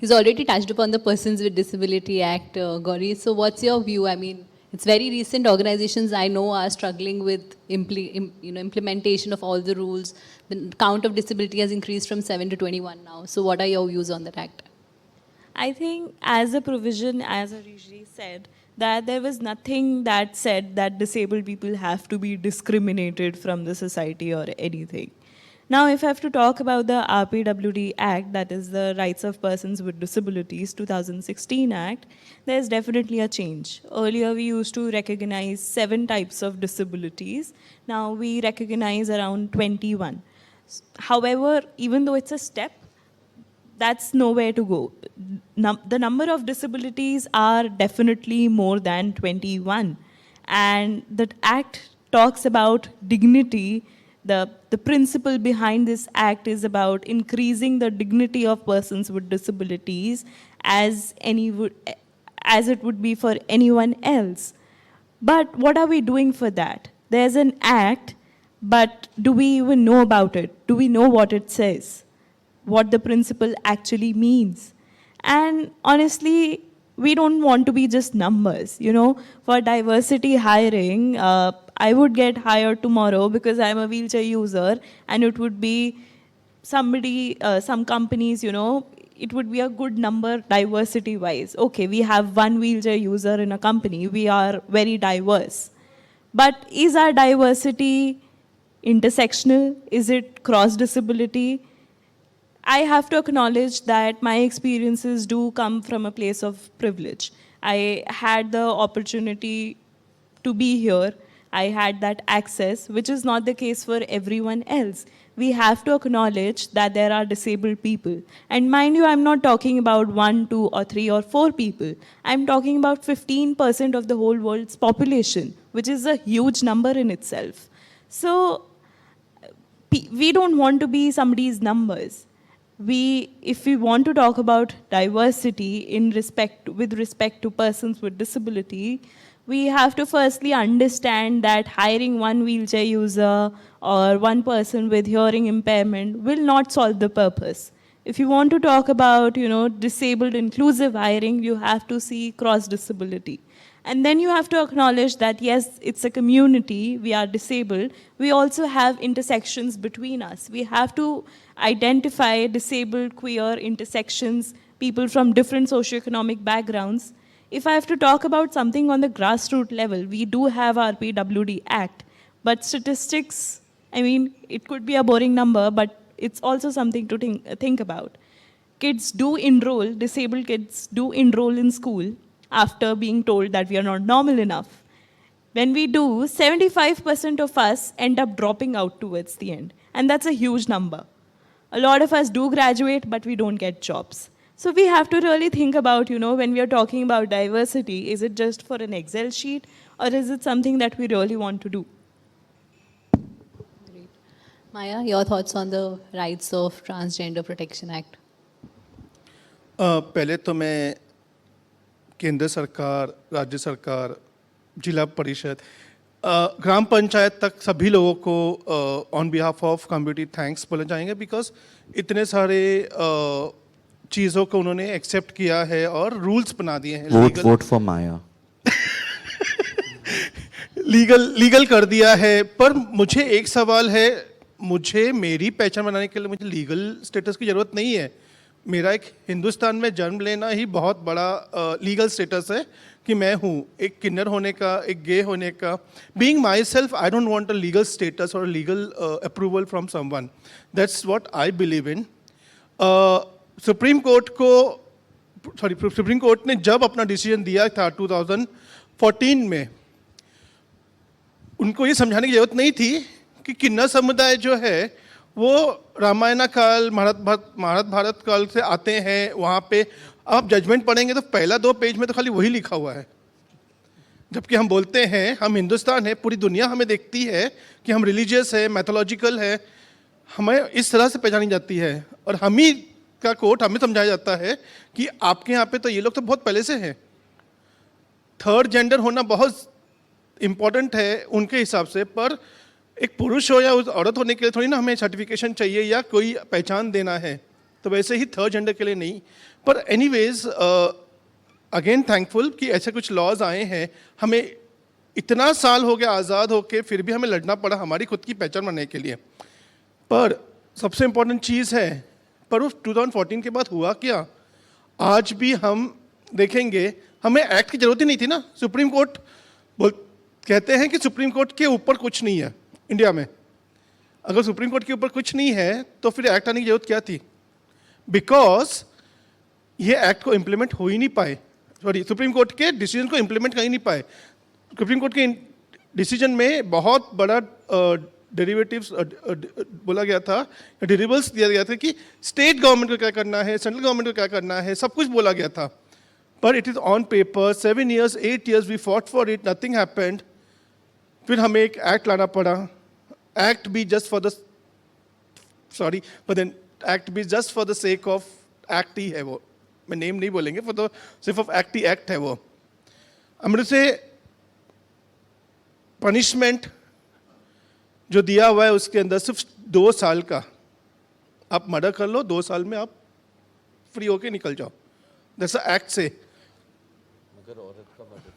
he's already touched upon the Persons with Disability Act, Gauri. So what's your view? I mean, it's very recent. Organizations I know are struggling with implementation of all the rules. The count of disability has increased from 7 to 21 now. So what are your views on that act? I think as a provision, as Harish said, that there was nothing that said that disabled people have to be discriminated from the society or anything. Now, if I have to talk about the RPWD Act, that is the Rights of Persons with Disabilities 2016 Act, there's definitely a change. Earlier, we used to recognize 7 types of disabilities. Now, we recognize around 21. However, even though it's a step, that's nowhere to go. The number of disabilities are definitely more than 21. And the Act talks about dignity. The principle behind this Act is about increasing the dignity of persons with disabilities as it would be for anyone else. But what are we doing for that? There's an Act, but do we even know about it? Do we know what it says? What the principle actually means? And honestly, we don't want to be just numbers. For diversity hiring, I would get hired tomorrow because I'm a wheelchair user, and it would be somebody, some companies, it would be a good number diversity-wise. Okay, we have one wheelchair user in a company. We are very diverse. But is our diversity intersectional? Is it cross-disability? I have to acknowledge that my experiences do come from a place of privilege. I had the opportunity to be here. I had that access, which is not the case for everyone else. We have to acknowledge that there are disabled people. And mind you, I'm not talking about 1, 2, or 3, or 4 people. I'm talking about 15% of the whole world's population, which is a huge number in itself. So we don't want to be somebody's numbers. If we want to talk about diversity with respect to persons with disability, we have to firstly understand that hiring one wheelchair user or one person with hearing impairment will not solve the purpose. If you want to talk about, disabled inclusive hiring, you have to see cross-disability. And then you have to acknowledge that, yes, it's a community, we are disabled. We also have intersections between us. We have to identify disabled, queer intersections, people from different socioeconomic backgrounds. If I have to talk about something on the grassroots level, we do have our PWD Act. But statistics, it could be a boring number, but it's also something to think about. Kids do enroll, disabled kids do enroll in school after being told that we are not normal enough. When we do, 75% of us end up dropping out towards the end. And that's a huge number. A lot of us do graduate, but we don't get jobs. So we have to really think about, when we are talking about diversity, is it just for an Excel sheet, or is it something that we really want to do? Great. Maya, your thoughts on the Rights of Transgender Protection Act? पहले तो मैं केंद्र सरकार, राज्य सरकार, जिला परिषद, ग्राम पंचायत तक सभी लोगों को on behalf of community thanks बोलना चाहेंगे, बिकॉज इतने सारे चीज़ों को उन्होंने एक्सेप्ट किया है और रूल्स बना दिए हैं. Vote for Maya. लीगल कर दिया है. पर मुझे एक सवाल है, मुझे मेरी पहचान बनाने के लिए मुझे लीगल स्टेटस की ज़रूरत नहीं है. मेरा एक हिंदुस्तान में जन्म लेना ही बहुत बड़ा लीगल स्टेटस है कि मैं हूँ, एक किन्नर होने का, एक गे होने का. Being myself, I don't want a legal status और legal approval from someone. That's what I believe in. Supreme court ने जब अपना डिसीजन दिया था 2014 में, उनको ये समझाने की जरूरत नहीं थी कि किन्नर समुदाय जो है वो रामायण काल, महाभारत काल से आते हैं. वहाँ पे आप जजमेंट पढ़ेंगे तो पहला 2 पेज में तो खाली वही लिखा हुआ है. जबकि हम बोलते हैं हम हिंदुस्तान है, पूरी दुनिया हमें देखती है कि हम रिलीजियस है, मैथोलॉजिकल है, हमें इस तरह से पहचानी जाती है. और हम ही का कोर्ट हमें समझाया जाता है कि आपके यहाँ पे तो ये लोग तो बहुत पहले से हैं. थर्ड जेंडर होना बहुत इम्पॉर्टेंट है उनके हिसाब से, पर एक पुरुष हो या उस औरत होने के लिए थोड़ी ना हमें सर्टिफिकेशन चाहिए या कोई पहचान देना है. तो वैसे ही थर्ड जेंडर के लिए नहीं। पर एनीवेज अगेन थैंकफुल कि ऐसे कुछ लॉज आए हैं। हमें इतना साल हो गया आज़ाद होके, फिर भी हमें लड़ना पड़ा हमारी खुद की पहचान बनाने के लिए। पर सबसे इम्पोर्टेंट चीज़ है, पर उस 2014 के बाद हुआ क्या? आज भी हम देखेंगे हमें एक्ट की जरूरत ही नहीं थी ना। सुप्रीम कोर्ट कहते हैं कि सुप्रीम कोर्ट के ऊपर कुछ नहीं है इंडिया में। अगर सुप्रीम कोर्ट के ऊपर कुछ नहीं है तो फिर एक्ट आने की जरूरत क्या थी? बिकॉज ये एक्ट को इम्प्लीमेंट हो ही नहीं पाए, सॉरी सुप्रीम कोर्ट के डिसीजन को इम्प्लीमेंट कर ही नहीं पाए। सुप्रीम कोर्ट के डिसीजन में बहुत बड़ा डेरिवेटिव्स बोला गया था, डेरिवेबल्स दिया गया था कि स्टेट गवर्नमेंट को क्या करना है, सेंट्रल गवर्नमेंट को क्या करना है, सब कुछ बोला गया था। पर it is on paper, 7 years 8 years we fought for it, nothing happened. फिर हमें एक एक्ट लाना पड़ा, एक्ट भी just for the sorry but then act भी just for the sake of act ही है वो, मैं नेम नहीं बोलेंगे, फॉर द सिर्फ ऑफ एक्ट ही एक्ट है वो। अमृत से पनिशमेंट जो दिया हुआ है उसके अंदर सिर्फ 2 साल का, आप मर्डर कर लो 2 साल में आप फ्री होके निकल जाओ, जैसा एक्ट से। मगर औरत का मर्डर